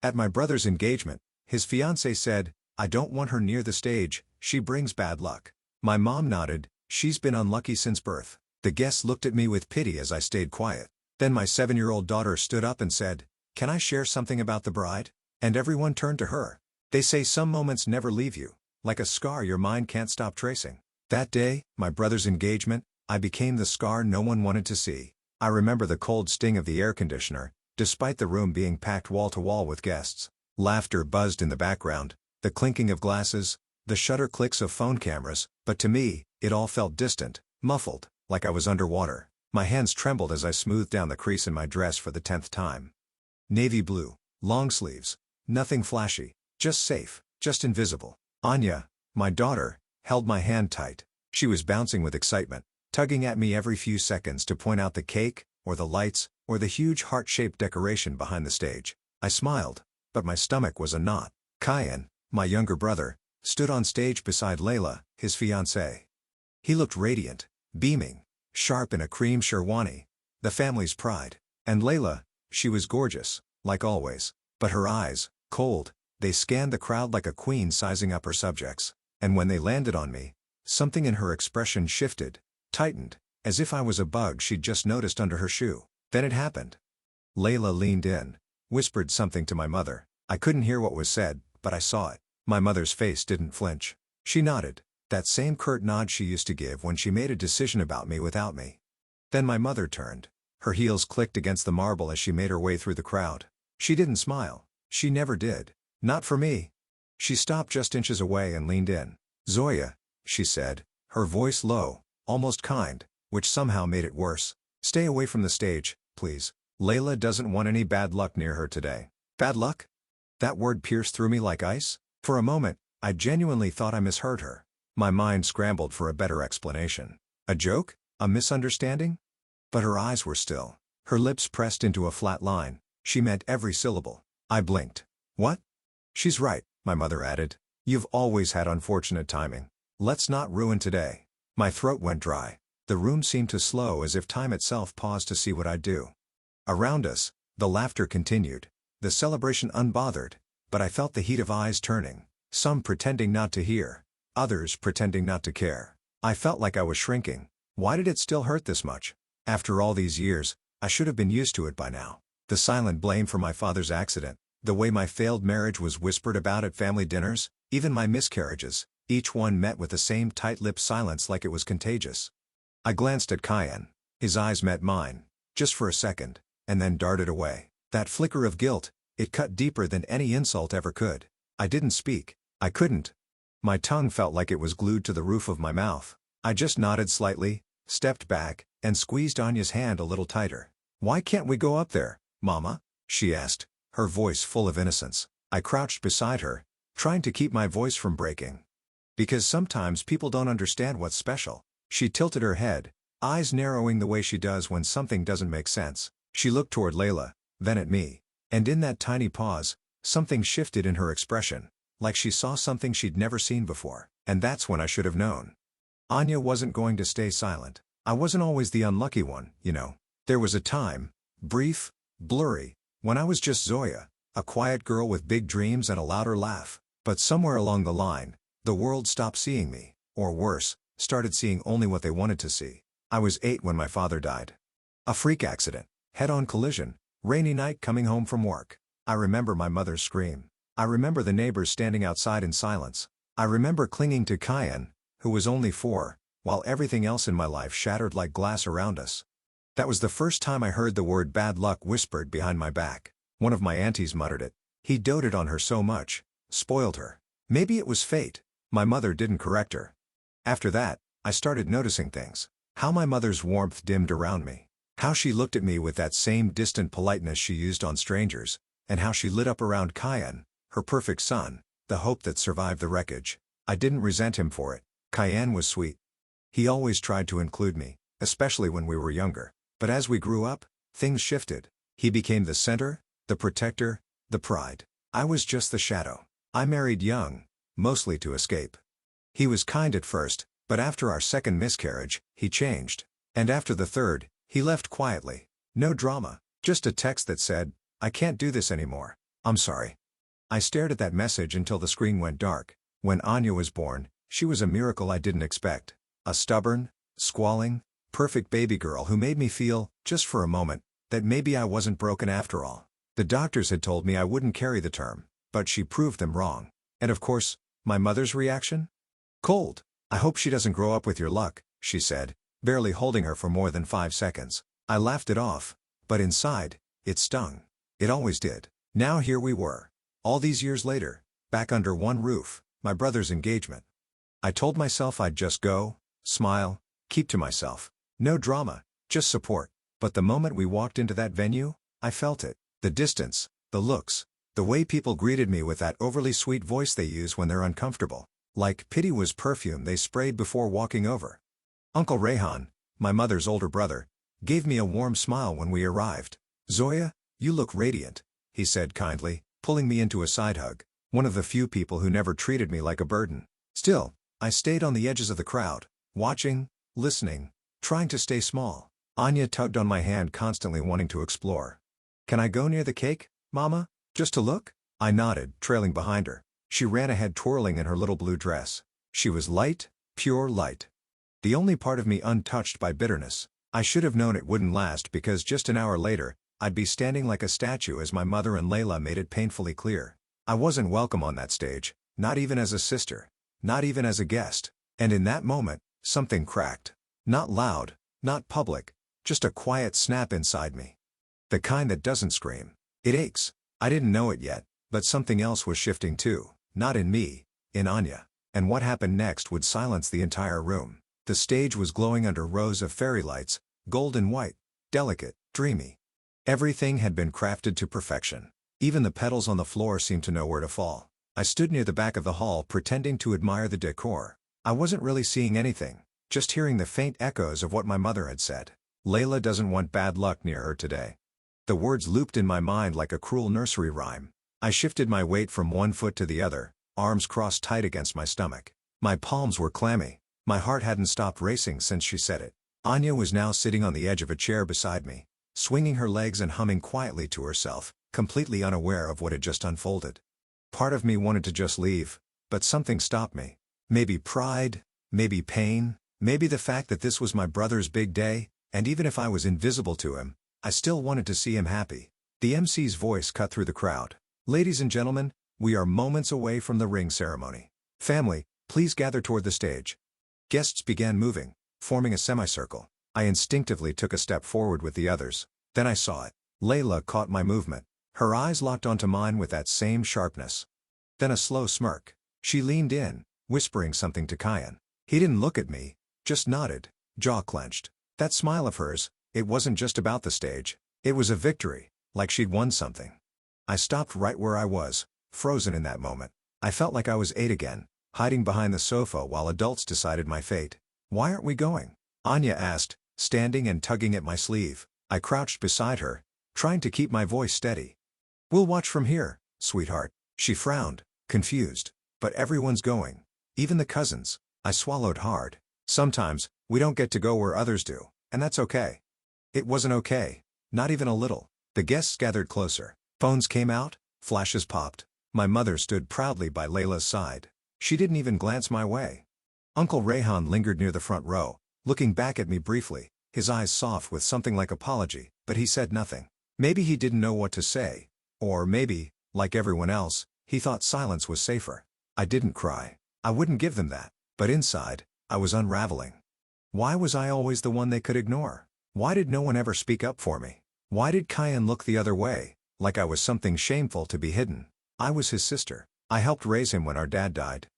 At my brother's engagement, his fiancé said, "I don't want her near the stage, she brings bad luck." My mom nodded, "She's been unlucky since birth." The guests looked at me with pity as I stayed quiet. Then my 7-year-old daughter stood up and said, "Can I share something about the bride?" And everyone turned to her. They say some moments never leave you, like a scar your mind can't stop tracing. That day, my brother's engagement, I became the scar no one wanted to see. I remember the cold sting of the air conditioner, despite the room being packed wall to wall with guests. Laughter buzzed in the background, the clinking of glasses, the shutter clicks of phone cameras, but to me, it all felt distant, muffled, like I was underwater. My hands trembled as I smoothed down the crease in my dress for the 10th time. Navy blue, long sleeves, nothing flashy, just safe, just invisible. Anya, my daughter, held my hand tight. She was bouncing with excitement, tugging at me every few seconds to point out the cake, or the lights, or the huge heart-shaped decoration behind the stage. I smiled, but my stomach was a knot. Kyan, my younger brother, stood on stage beside Layla, his fiancée. He looked radiant, beaming, sharp in a cream sherwani, the family's pride. And Layla, she was gorgeous, like always, but her eyes, cold, they scanned the crowd like a queen sizing up her subjects. And when they landed on me, something in her expression shifted, tightened, as if I was a bug she'd just noticed under her shoe. Then it happened. Layla leaned in, whispered something to my mother. I couldn't hear what was said, but I saw it. My mother's face didn't flinch. She nodded, that same curt nod she used to give when she made a decision about me without me. Then my mother turned. Her heels clicked against the marble as she made her way through the crowd. She didn't smile. She never did. Not for me. She stopped just inches away and leaned in. "Zoya," she said, her voice low, almost kind, which somehow made it worse. "Stay away from the stage, please. Layla doesn't want any bad luck near her today." Bad luck? That word pierced through me like ice. For a moment, I genuinely thought I misheard her. My mind scrambled for a better explanation. A joke? A misunderstanding? But her eyes were still. Her lips pressed into a flat line. She meant every syllable. I blinked. "What?" "She's right," my mother added. "You've always had unfortunate timing. Let's not ruin today." My throat went dry. The room seemed to slow as if time itself paused to see what I'd do. Around us, the laughter continued, the celebration unbothered, but I felt the heat of eyes turning, some pretending not to hear, others pretending not to care. I felt like I was shrinking. Why did it still hurt this much? After all these years, I should have been used to it by now. The silent blame for my father's accident, the way my failed marriage was whispered about at family dinners, even my miscarriages, each one met with the same tight-lipped silence like it was contagious. I glanced at Kyan. His eyes met mine, just for a second, and then darted away. That flicker of guilt, it cut deeper than any insult ever could. I didn't speak. I couldn't. My tongue felt like it was glued to the roof of my mouth. I just nodded slightly, stepped back, and squeezed Anya's hand a little tighter. "Why can't we go up there, Mama?" she asked, her voice full of innocence. I crouched beside her, trying to keep my voice from breaking. "Because sometimes people don't understand what's special." She tilted her head, eyes narrowing the way she does when something doesn't make sense. She looked toward Layla, then at me. And in that tiny pause, something shifted in her expression, like she saw something she'd never seen before. And that's when I should have known. Anya wasn't going to stay silent. I wasn't always the unlucky one, you know. There was a time, brief, blurry, when I was just Zoya, a quiet girl with big dreams and a louder laugh. But somewhere along the line, the world stopped seeing me, or worse, started seeing only what they wanted to see. I was 8 when my father died. A freak accident, head-on collision, rainy night coming home from work. I remember my mother's scream. I remember the neighbors standing outside in silence. I remember clinging to Kyan, who was only 4, while everything else in my life shattered like glass around us. That was the first time I heard the word bad luck whispered behind my back. One of my aunties muttered it. He doted on her so much, spoiled her. Maybe it was fate. My mother didn't correct her. After that, I started noticing things. How my mother's warmth dimmed around me. How she looked at me with that same distant politeness she used on strangers, and how she lit up around Kyan, her perfect son, the hope that survived the wreckage. I didn't resent him for it. Kyan was sweet. He always tried to include me, especially when we were younger. But as we grew up, things shifted. He became the center, the protector, the pride. I was just the shadow. I married young, mostly to escape. He was kind at first, but after our second miscarriage, he changed. And after the third, he left quietly. No drama, just a text that said, "I can't do this anymore. I'm sorry. I stared at that message until the screen went dark. When Anya was born, she was a miracle I didn't expect. A stubborn, squalling, perfect baby girl who made me feel, just for a moment, that maybe I wasn't broken after all. The doctors had told me I wouldn't carry the term, but she proved them wrong. And of course, my mother's reaction? Cold. I hope she doesn't grow up with your luck, she said, barely holding her for more than 5 seconds. I laughed it off, but inside, it stung. It always did. Now here we were. All these years later, back under one roof, my brother's engagement. I told myself I'd just go, smile, keep to myself. No drama, just support. But the moment we walked into that venue, I felt it. The distance, the looks, the way people greeted me with that overly sweet voice they use when they're uncomfortable. Like pity was perfume they sprayed before walking over. Uncle Rayhan, my mother's older brother, gave me a warm smile when we arrived. Zoya, you look radiant, he said kindly, pulling me into a side hug. One of the few people who never treated me like a burden. Still, I stayed on the edges of the crowd, watching, listening, trying to stay small. Anya tugged on my hand, constantly wanting to explore. Can I go near the cake, Mama? Just to look? I nodded, trailing behind her. She ran ahead, twirling in her little blue dress. She was light, pure light. The only part of me untouched by bitterness. I should have known it wouldn't last, because just an hour later, I'd be standing like a statue as my mother and Layla made it painfully clear. I wasn't welcome on that stage, not even as a sister, not even as a guest. And in that moment, something cracked. Not loud, not public, just a quiet snap inside me. The kind that doesn't scream. It aches. I didn't know it yet, but something else was shifting too. Not in me, in Anya. And what happened next would silence the entire room. The stage was glowing under rows of fairy lights, gold and white, delicate, dreamy. Everything had been crafted to perfection. Even the petals on the floor seemed to know where to fall. I stood near the back of the hall, pretending to admire the decor. I wasn't really seeing anything, just hearing the faint echoes of what my mother had said. Layla doesn't want bad luck near her today. The words looped in my mind like a cruel nursery rhyme. I shifted my weight from one foot to the other, arms crossed tight against my stomach. My palms were clammy. My heart hadn't stopped racing since she said it. Anya was now sitting on the edge of a chair beside me, swinging her legs and humming quietly to herself, completely unaware of what had just unfolded. Part of me wanted to just leave, but something stopped me. Maybe pride, maybe pain, maybe the fact that this was my brother's big day, and even if I was invisible to him, I still wanted to see him happy. The MC's voice cut through the crowd. Ladies and gentlemen, we are moments away from the ring ceremony. Family, please gather toward the stage. Guests began moving, forming a semicircle. I instinctively took a step forward with the others. Then I saw it. Layla caught my movement. Her eyes locked onto mine with that same sharpness. Then a slow smirk. She leaned in, whispering something to Kyan. He didn't look at me, just nodded, jaw clenched. That smile of hers, it wasn't just about the stage. It was a victory, like she'd won something. I stopped right where I was, frozen in that moment. I felt like I was 8 again, hiding behind the sofa while adults decided my fate. Why aren't we going? Anya asked, standing and tugging at my sleeve. I crouched beside her, trying to keep my voice steady. We'll watch from here, sweetheart. She frowned, confused. But everyone's going. Even the cousins. I swallowed hard. Sometimes, we don't get to go where others do, and that's okay. It wasn't okay. Not even a little. The guests gathered closer. Phones came out, flashes popped. My mother stood proudly by Layla's side. She didn't even glance my way. Uncle Rayhan lingered near the front row, looking back at me briefly, his eyes soft with something like apology, but he said nothing. Maybe he didn't know what to say. Or maybe, like everyone else, he thought silence was safer. I didn't cry. I wouldn't give them that. But inside, I was unraveling. Why was I always the one they could ignore? Why did no one ever speak up for me? Why did Kyan look the other way, like I was something shameful to be hidden? I was his sister. I helped raise him when our dad died.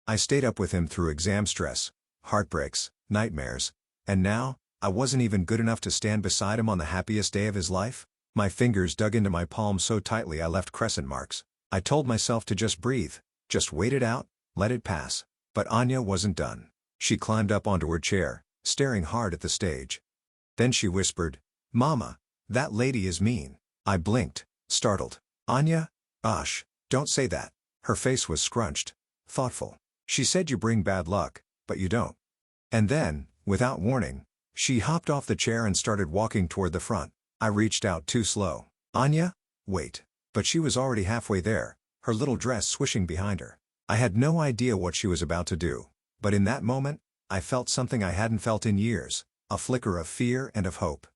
I stayed up with him through exam stress, heartbreaks, nightmares, and now, I wasn't even good enough to stand beside him on the happiest day of his life? My fingers dug into my palm so tightly I left crescent marks. I told myself to just breathe, just wait it out, let it pass. But Anya wasn't done. She climbed up onto her chair, staring hard at the stage. Then she whispered, Mama, that lady is mean. I blinked, startled. Anya? Ush, don't say that. Her face was scrunched, thoughtful. She said you bring bad luck, but you don't. And then, without warning, she hopped off the chair and started walking toward the front. I reached out too slow. Anya? Wait. But she was already halfway there, her little dress swishing behind her. I had no idea what she was about to do, but in that moment, I felt something I hadn't felt in years, a flicker of fear and of hope.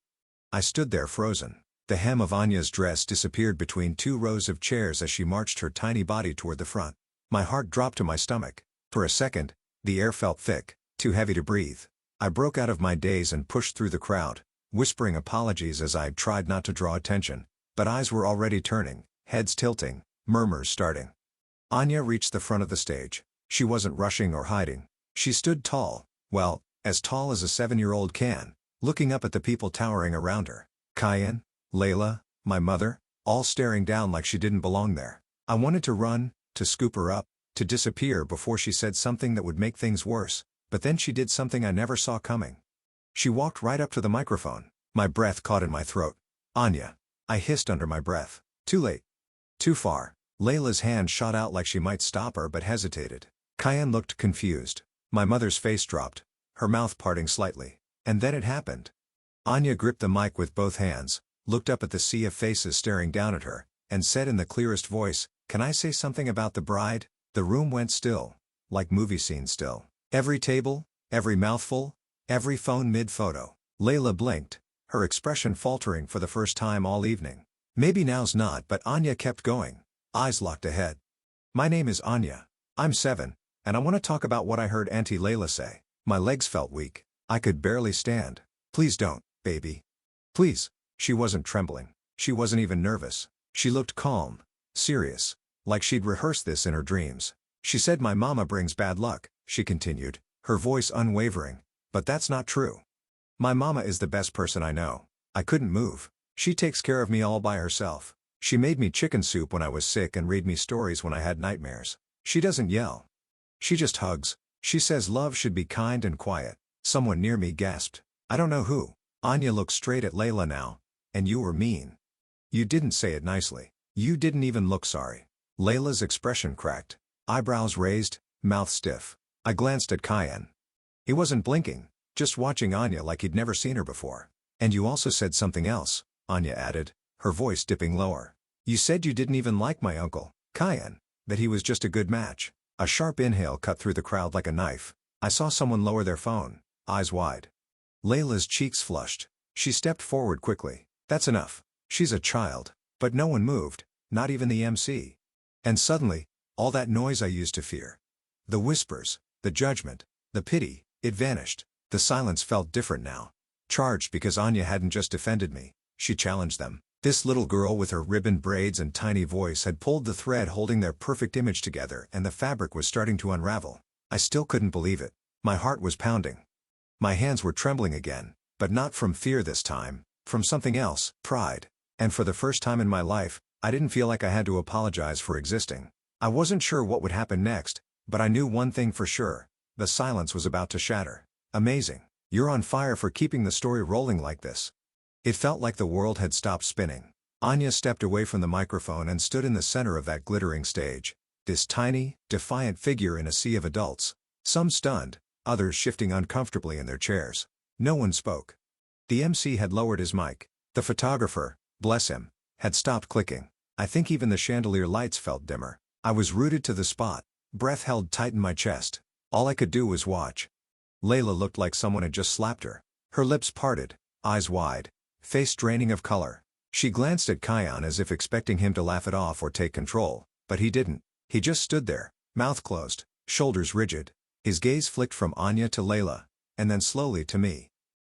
I stood there frozen. The hem of Anya's dress disappeared between two rows of chairs as she marched her tiny body toward the front. My heart dropped to my stomach. For a second, the air felt thick, too heavy to breathe. I broke out of my daze and pushed through the crowd, whispering apologies as I tried not to draw attention, but eyes were already turning, heads tilting, murmurs starting. Anya reached the front of the stage. She wasn't rushing or hiding. She stood tall, well, as tall as a 7-year-old can, looking up at the people towering around her. Cayenne, Layla, my mother, all staring down like she didn't belong there. I wanted to run, to scoop her up, to disappear before she said something that would make things worse, but then she did something I never saw coming. She walked right up to the microphone. My breath caught in my throat. "Anya," I hissed under my breath. Too late. Too far. Layla's hand shot out like she might stop her but hesitated. Cayenne looked confused. My mother's face dropped, her mouth parting slightly. And then it happened. Anya gripped the mic with both hands, looked up at the sea of faces staring down at her, and said in the clearest voice, "Can I say something about the bride?" The room went still, like movie scenes still. Every table, every mouthful, every phone mid-photo. Layla blinked, her expression faltering for the first time all evening. Maybe now's not, but Anya kept going, eyes locked ahead. "My name is Anya. I'm 7, and I want to talk about what I heard Auntie Layla say." My legs felt weak. I could barely stand. "Please don't, baby. Please." She wasn't trembling. She wasn't even nervous. She looked calm, serious, like she'd rehearsed this in her dreams. "She said my mama brings bad luck," she continued, her voice unwavering. "But that's not true. My mama is the best person I know." I couldn't move. "She takes care of me all by herself. She made me chicken soup when I was sick and read me stories when I had nightmares. She doesn't yell. She just hugs. She says love should be kind and quiet." Someone near me gasped. I don't know who. Anya looked straight at Layla now. "And you were mean. You didn't say it nicely. You didn't even look sorry." Layla's expression cracked, eyebrows raised, mouth stiff. I glanced at Cayenne. He wasn't blinking, just watching Anya like he'd never seen her before. "And you also said something else," Anya added, her voice dipping lower. "You said you didn't even like my uncle, Cayenne, that he was just a good match." A sharp inhale cut through the crowd like a knife. I saw someone lower their phone, eyes wide. Layla's cheeks flushed. She stepped forward quickly. "That's enough. She's a child." But no one moved, not even the MC. And suddenly, all that noise I used to fear, the whispers, the judgment, the pity, it vanished. The silence felt different now. Charged because Anya hadn't just defended me, she challenged them. This little girl with her ribbon braids and tiny voice had pulled the thread holding their perfect image together, and the fabric was starting to unravel. I still couldn't believe it. My heart was pounding. My hands were trembling again, but not from fear this time, from something else, pride. And for the first time in my life, I didn't feel like I had to apologize for existing. I wasn't sure what would happen next, but I knew one thing for sure. The silence was about to shatter. "Amazing. You're on fire for keeping the story rolling like this." It felt like the world had stopped spinning. Anya stepped away from the microphone and stood in the center of that glittering stage. This tiny, defiant figure in a sea of adults. Some stunned, others shifting uncomfortably in their chairs. No one spoke. The MC had lowered his mic. The photographer, bless him, had stopped clicking. I think even the chandelier lights felt dimmer. I was rooted to the spot, breath held tight in my chest. All I could do was watch. Layla looked like someone had just slapped her. Her lips parted, eyes wide, face draining of color. She glanced at Cayenne as if expecting him to laugh it off or take control, but he didn't. He just stood there, mouth closed, shoulders rigid. His gaze flicked from Anya to Layla, and then slowly to me.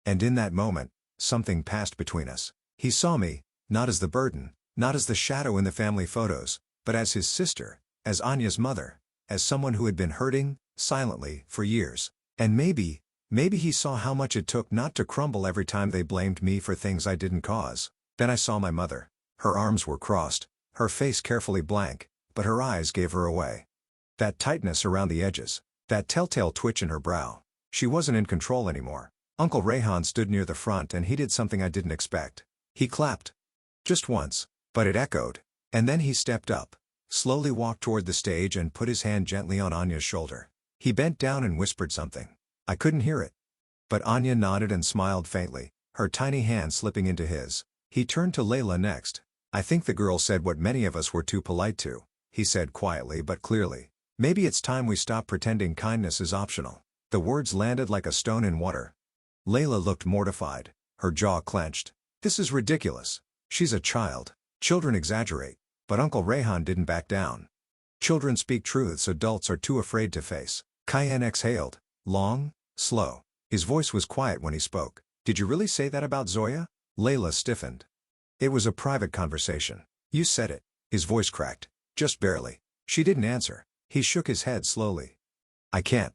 And in that moment, something passed between us. He saw me, not as the burden, not as the shadow in the family photos, but as his sister, as Anya's mother, as someone who had been hurting, silently, for years. And maybe he saw how much it took not to crumble every time they blamed me for things I didn't cause. Then I saw my mother. Her arms were crossed, her face carefully blank, but her eyes gave her away. That tightness around the edges, that telltale twitch in her brow. She wasn't in control anymore. Uncle Rayhan stood near the front and he did something I didn't expect. He clapped. Just once, but it echoed. And then he stepped up, slowly walked toward the stage and put his hand gently on Anya's shoulder. He bent down and whispered something. I couldn't hear it. But Anya nodded and smiled faintly, her tiny hand slipping into his. He turned to Layla next. I think the girl said what many of us were too polite to, he said quietly but clearly. Maybe it's time we stop pretending kindness is optional. The words landed like a stone in water. Layla looked mortified, her jaw clenched. This is ridiculous. She's a child. Children exaggerate. But Uncle Rayhan didn't back down. Children speak truths adults are too afraid to face. Cayenne exhaled, long, slow. His voice was quiet when he spoke. Did you really say that about Zoya? Layla stiffened. It was a private conversation. You said it. His voice cracked. Just barely. She didn't answer. He shook his head slowly. I can't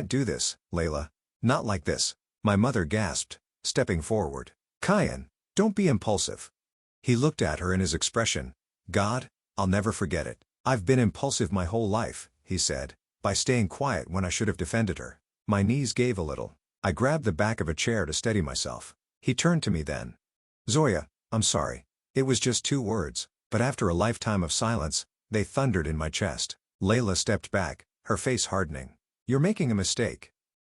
do this, Layla. Not like this. My mother gasped, stepping forward. Cayenne, don't be impulsive. He looked at her in his expression. God, I'll never forget it. I've been impulsive my whole life, he said, by staying quiet when I should have defended her. My knees gave a little. I grabbed the back of a chair to steady myself. He turned to me then. Zoya, I'm sorry. It was just 2 words, but after a lifetime of silence, they thundered in my chest. Layla stepped back, her face hardening. You're making a mistake.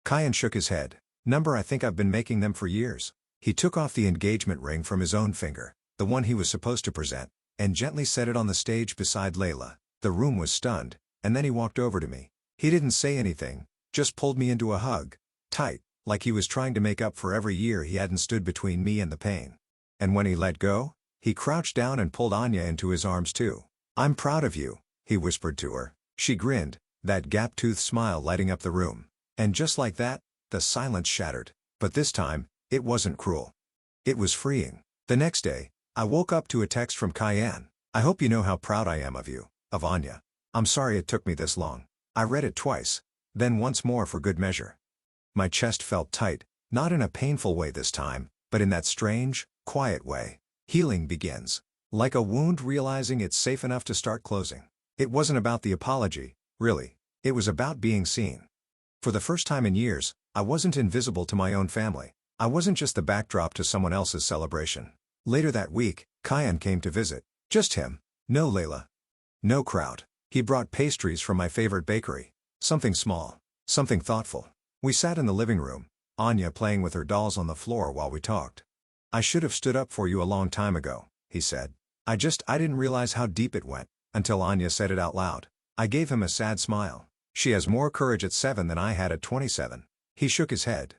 Cayenne shook his head. I think I've been making them for years. He took off the engagement ring from his own finger, the one he was supposed to present, and gently set it on the stage beside Layla. The room was stunned, and then he walked over to me. He didn't say anything, just pulled me into a hug. Tight, like he was trying to make up for every year he hadn't stood between me and the pain. And when he let go, he crouched down and pulled Anya into his arms too. I'm proud of you, he whispered to her. She grinned, that gap-toothed smile lighting up the room. And just like that, the silence shattered. But this time, it wasn't cruel. It was freeing. The next day, I woke up to a text from Cayenne. I hope you know how proud I am of you, of Anya. I'm sorry it took me this long. I read it twice, then once more for good measure. My chest felt tight, not in a painful way this time, but in that strange, quiet way. Healing begins. Like a wound realizing it's safe enough to start closing. It wasn't about the apology, really. It was about being seen. For the first time in years, I wasn't invisible to my own family. I wasn't just the backdrop to someone else's celebration. Later that week, Cayenne came to visit. Just him. No Layla. No crowd. He brought pastries from my favorite bakery. Something small. Something thoughtful. We sat in the living room, Anya playing with her dolls on the floor while we talked. I should have stood up for you a long time ago, he said. I didn't realize how deep it went, until Anya said it out loud. I gave him a sad smile. She has more courage at 7 than I had at 27. He shook his head.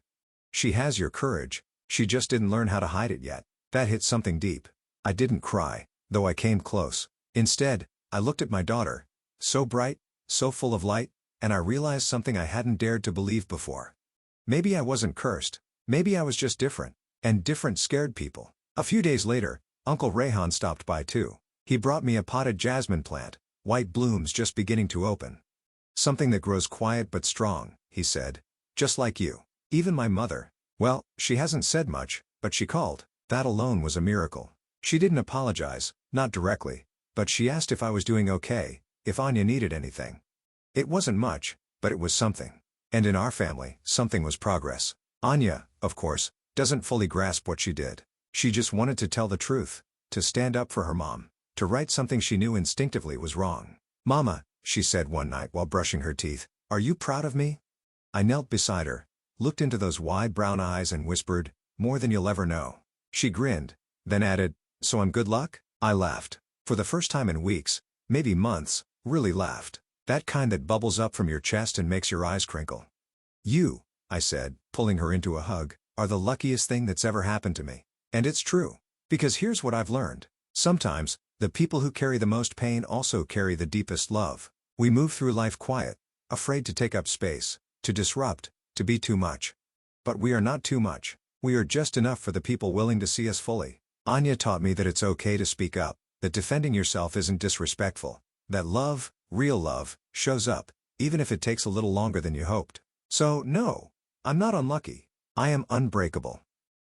She has your courage, she just didn't learn how to hide it yet. That hit something deep. I didn't cry, though I came close. Instead, I looked at my daughter, so bright, so full of light, and I realized something I hadn't dared to believe before. Maybe I wasn't cursed, maybe I was just different, and different scared people. A few days later, Uncle Rayhan stopped by too. He brought me a potted jasmine plant, white blooms just beginning to open. Something that grows quiet but strong, he said. Just like you. Even my mother. Well, she hasn't said much, but she called. That alone was a miracle. She didn't apologize, not directly, but she asked if I was doing okay, if Anya needed anything. It wasn't much, but it was something. And in our family, something was progress. Anya, of course, doesn't fully grasp what she did. She just wanted to tell the truth, to stand up for her mom, to right something she knew instinctively was wrong. Mama, she said one night while brushing her teeth, are you proud of me? I knelt beside her, looked into those wide brown eyes and whispered, more than you'll ever know. She grinned, then added, so I'm good luck? I laughed. For the first time in weeks, maybe months, really laughed. That kind that bubbles up from your chest and makes your eyes crinkle. You, I said, pulling her into a hug, are the luckiest thing that's ever happened to me. And it's true. Because here's what I've learned. Sometimes, the people who carry the most pain also carry the deepest love. We move through life quiet, afraid to take up space, to disrupt, to be too much. But we are not too much. We are just enough for the people willing to see us fully. Anya taught me that it's okay to speak up, that defending yourself isn't disrespectful, that love, real love, shows up, even if it takes a little longer than you hoped. So, no, I'm not unlucky. I am unbreakable.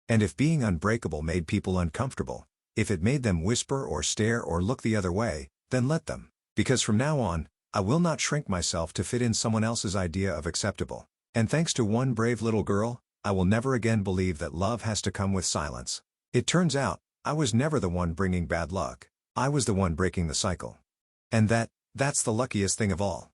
And if being unbreakable made people uncomfortable, if it made them whisper or stare or look the other way, then let them. Because from now on, I will not shrink myself to fit in someone else's idea of acceptable. And thanks to one brave little girl, I will never again believe that love has to come with silence. It turns out, I was never the one bringing bad luck. I was the one breaking the cycle. And that's the luckiest thing of all.